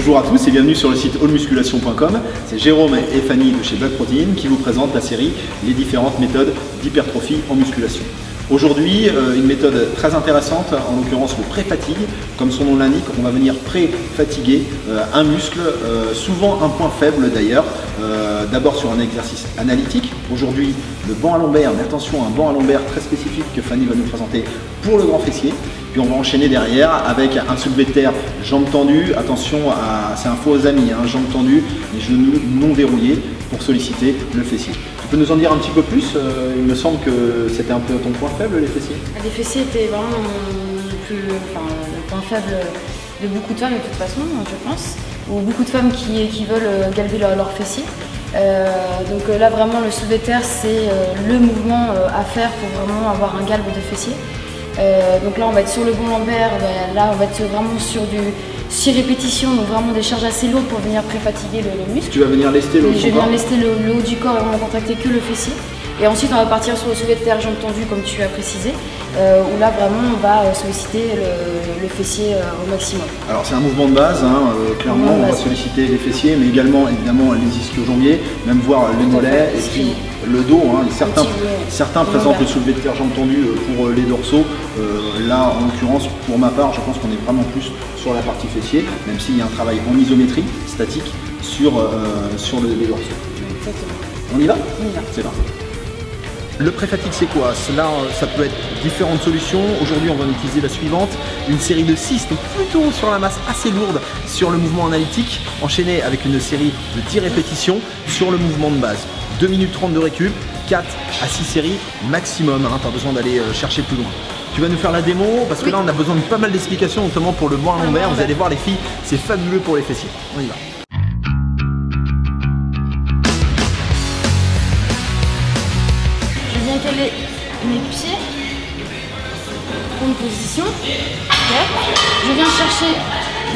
Bonjour à tous et bienvenue sur le site allmusculation.com. C'est Jérôme et Fanny de chez Black Protein qui vous présentent la série Les différentes méthodes d'hypertrophie en musculation. Aujourd'hui, une méthode très intéressante, en l'occurrence le pré-fatigue. Comme son nom l'indique, on va venir pré-fatiguer un muscle, souvent un point faible d'ailleurs. D'abord sur un exercice analytique. Aujourd'hui, le banc à lombaire, mais attention, un banc à lombaire très spécifique que Fanny va nous présenter pour le grand fessier. Puis on va enchaîner derrière avec un soulevé de terre, jambes tendues. Attention, c'est un faux ami, hein, jambes tendues, les genoux non verrouillés pour solliciter le fessier. Tu peux nous en dire un petit peu plus? Il me semble que c'était un peu ton point faible, les fessiers. Les fessiers étaient vraiment le point faible de beaucoup de femmes de toute façon, je pense. Ou beaucoup de femmes qui veulent galber leurs fessiers. Donc là vraiment le soulevé de terre c'est le mouvement à faire pour vraiment avoir un galbe de fessier. Donc là on va être sur le bon lombaire, là on va être vraiment sur du 6 répétitions, donc vraiment des charges assez lourdes pour venir pré-fatiguer le muscle. Tu vas venir lester le haut du corps. Je viens lester le haut du corps et vraiment contracter que le fessier. Et ensuite on va partir sur le soulevé de terre jambes tendues comme tu as précisé, où là vraiment on va solliciter le fessier au maximum. Alors c'est un mouvement de base, hein, clairement on va solliciter les fessiers, mais également évidemment les ischio-jambiers, même voir les mollets et puis le dos. Hein. Certains présentent le soulevé de terre jambes tendues pour les dorsaux. Là en l'occurrence pour ma part je pense qu'on est vraiment plus sur la partie fessier, même s'il y a un travail en isométrie statique sur les dorsaux. Exactement. On y va? On y va. C'est parti. Le pré-fatigue c'est quoi? Là ça peut être différentes solutions. Aujourd'hui on va utiliser la suivante, une série de 6, donc plutôt sur la masse assez lourde sur le mouvement analytique, enchaîné avec une série de 10 répétitions sur le mouvement de base. 2 minutes 30 de récup, 4 à 6 séries maximum, hein, pas besoin d'aller chercher plus loin. Tu vas nous faire la démo parce que là on a besoin de pas mal d'explications, notamment pour le banc à lombaire. Vous allez voir les filles, c'est fabuleux pour les fessiers. On y va. Je viens caler mes pieds, prendre position, okay. Je viens chercher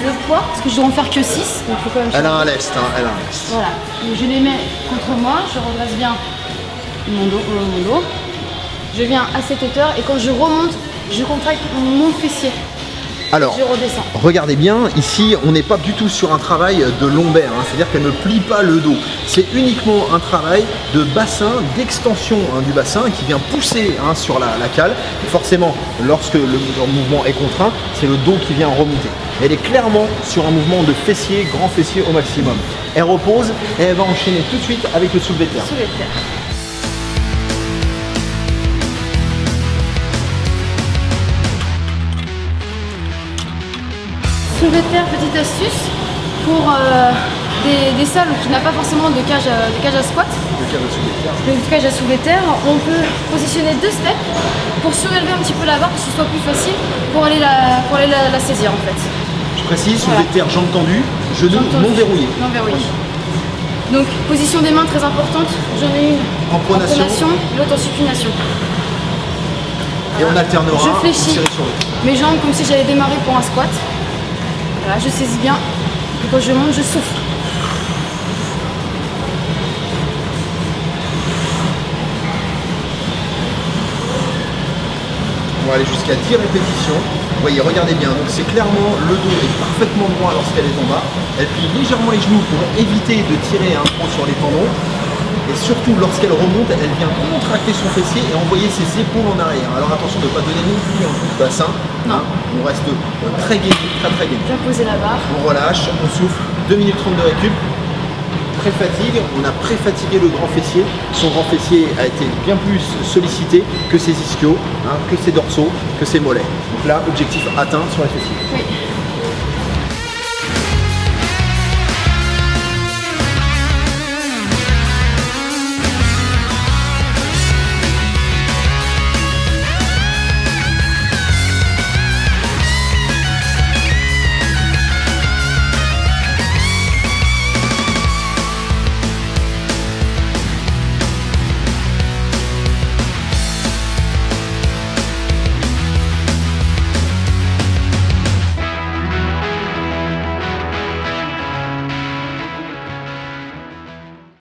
le poids, parce que je dois en faire que 6, donc il faut quand même elle a un lest, hein, elle a un lest. Voilà, donc je les mets contre moi, je redresse bien mon dos, je viens à cette hauteur et quand je remonte, je contracte mon fessier. Alors, je redescends. Regardez bien, ici on n'est pas du tout sur un travail de lombaire, hein, c'est-à-dire qu'elle ne plie pas le dos. C'est uniquement un travail de bassin, d'extension du bassin qui vient pousser sur la cale. Et forcément, lorsque le mouvement est contraint, c'est le dos qui vient remonter. Elle est clairement sur un mouvement de fessier, grand fessier au maximum. Elle repose et elle va enchaîner tout de suite avec le soulevé de terre. Soulevé de terre. Soulevé de terre, petite astuce pour des salles qui n'ont pas forcément de cage à squat. De cage à soulevé de terre, on peut positionner 2 steps pour surélever un petit peu la barre pour que ce soit plus facile pour aller la saisir en fait. Je précise, soulevé de terre, jambes tendues, genoux non verrouillés. Non verrouillés. Donc position des mains très importante, j'en ai une en pronation, l'autre en supination. Et on alternera. Je fléchis mes jambes comme si j'allais démarrer pour un squat. Voilà, je saisis bien et quand je monte, je souffle. On va aller jusqu'à 10 répétitions. Vous voyez, regardez bien, donc c'est clairement le dos est parfaitement droit lorsqu'elle est en bas. Elle plie légèrement les genoux pour éviter de tirer un trop sur les tendons. Et surtout, lorsqu'elle remonte, elle vient contracter son fessier et envoyer ses épaules en arrière. Alors attention de ne pas donner non plus un coup de bassin. Hein. On reste très gainé, très gainé. Bien poser la barre. On relâche, on souffle. 2 minutes 30 de récup. Pré-fatigue, on a pré-fatigué le grand fessier. Son grand fessier a été bien plus sollicité que ses ischios, que ses dorsaux, que ses mollets. Donc là, objectif atteint sur les fessiers. Oui.